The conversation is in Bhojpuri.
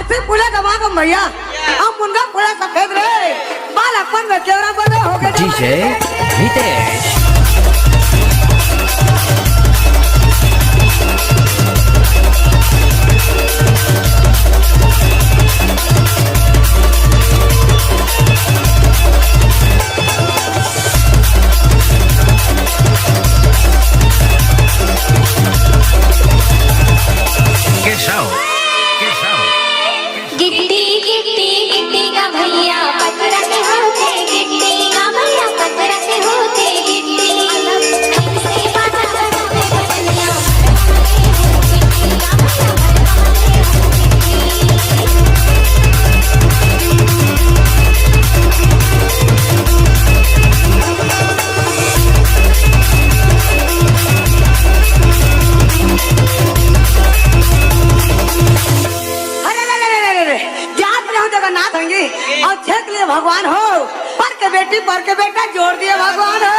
हाथी पुला गवा गम भैया हम मुनगा पुला सफेद रे बाल अपन में केवरा बने हो गए डीजे हितेश गिट्टी गिट्टी गिट्टी का भैया पत्थर से होते गिट्टी का भैया पत्थर से होते गिट्टी से बात करते बचनिया गिट्टी का भैया जगन्नाथ होंगे और छेक लिए भगवान हो पर के बेटी पर के बेटा जोड़ दिए भगवान हो